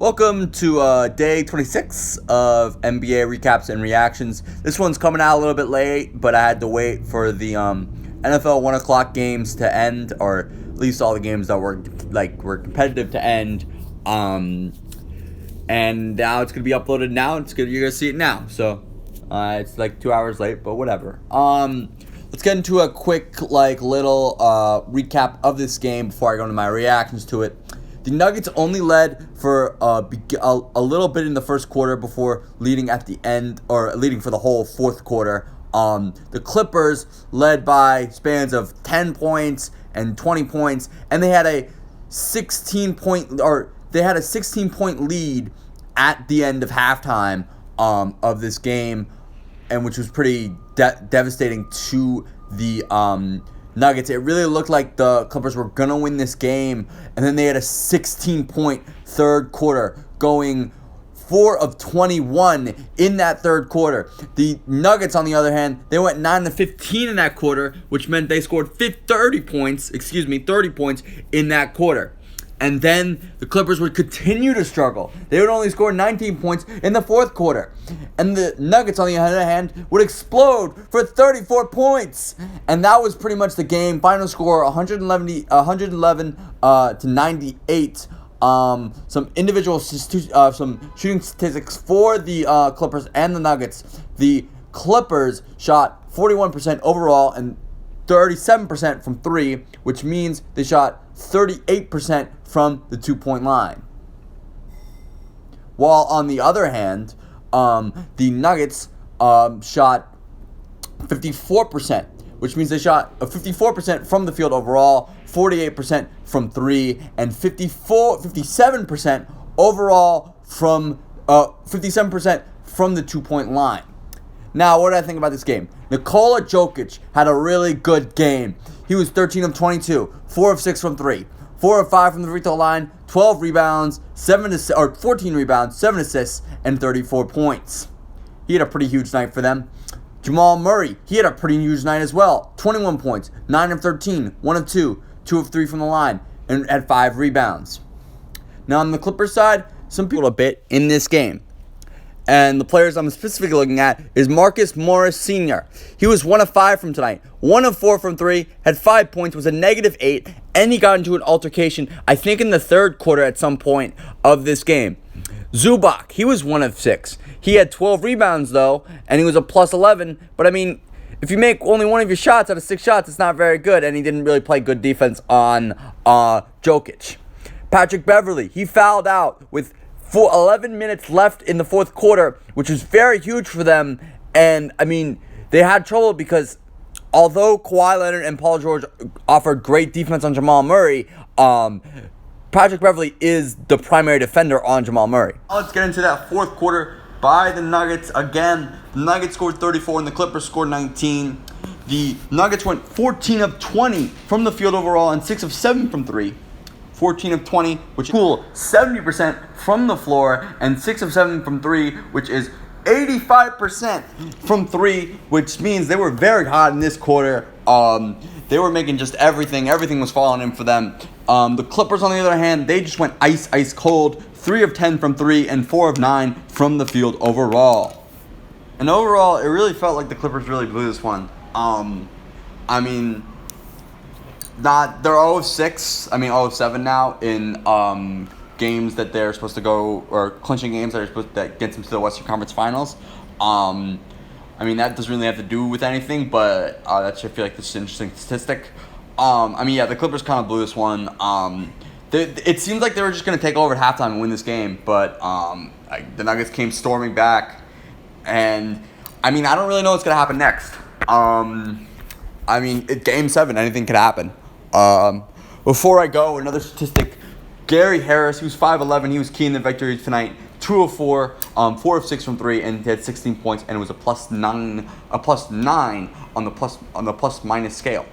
Welcome to day 26 of NBA recaps and reactions. This one's coming out a little bit late, but I had to wait for the NFL 1 o'clock games to end, or at least all the games that were competitive to end. And now it's gonna be uploaded now. You're gonna see it now. So it's like 2 hours late, but whatever. Let's get into a quick little recap of this game before I go into my reactions to it. The Nuggets only led for a little bit in the first quarter before leading at the end, or leading for the whole fourth quarter. The Clippers led by spans of 10 points and 20 points, and they had a 16-point lead at the end of halftime of this game, and which was pretty devastating to the Nuggets. It really looked like the Clippers were going to win this game, and then they had a 16-point third quarter, going 4 of 21 in that third quarter. The Nuggets, on the other hand, they went 9 of 15 in that quarter, which meant they scored 30 points in that quarter. And then the Clippers would continue to struggle. They would only score 19 points in the fourth quarter. And the Nuggets, on the other hand, would explode for 34 points. And that was pretty much the game. Final score, 111 to 98. Some shooting statistics for the Clippers and the Nuggets. The Clippers shot 41% overall and 37% from three, which means they shot 38% from the 2-point line. While on the other hand, the Nuggets shot 54%, which means they shot 54% from the field overall, 48% from three, and 57% overall from 57% from the 2-point line. Now, what did I think about this game? Nikola Jokic had a really good game. He was 13 of 22, 4 of 6 from 3, 4 of 5 from the free throw line, 12 rebounds, 14 rebounds, 7 assists, and 34 points. He had a pretty huge night for them. Jamal Murray, he had a pretty huge night as well. 21 points, 9 of 13, 1 of 2, 2 of 3 from the line, and had 5 rebounds. Now, on the Clippers side, some people a bit in this game. And the players I'm specifically looking at is Marcus Morris Sr. He was 1 of 5 from tonight, 1 of 4 from 3, had 5 points, was a -8, and he got into an altercation, I think in the third quarter at some point of this game. Zubac, he was 1 of 6. He had 12 rebounds, though, and he was a +11. But, I mean, if you make only one of your shots out of 6 shots, it's not very good, and he didn't really play good defense on Jokic. Patrick Beverley, he fouled out with 11 minutes left in the fourth quarter, which was very huge for them. And, I mean, they had trouble because although Kawhi Leonard and Paul George offered great defense on Jamal Murray, Patrick Beverley is the primary defender on Jamal Murray. Let's get into that fourth quarter by the Nuggets. Again, the Nuggets scored 34 and the Clippers scored 19. The Nuggets went 14 of 20 from the field overall and 6 of 7 from 3. 14 of 20, which is cool, 70% from the floor, and 6 of 7 from 3, which is 85% from 3, which means they were very hot in this quarter. They were making just everything was falling in for them. The Clippers, on the other hand, they just went ice cold, 3 of 10 from 3, and 4 of 9 from the field overall. And overall, it really felt like the Clippers really blew this one. They're 0-7 now in games that they're supposed to go, or clinching games that gets them to the Western Conference Finals. That doesn't really have to do with anything, but I feel like this is an interesting statistic. The Clippers kind of blew this one. It seemed like they were just going to take over at halftime and win this game, but the Nuggets came storming back, and I don't really know what's going to happen next. Game 7, anything could happen. Before I go, another statistic. Gary Harris, he was 5'11", he was key in the victory tonight. 2 of 4, 4 of 6 from 3, and he had 16 points, and it was a +9 on the plus minus scale.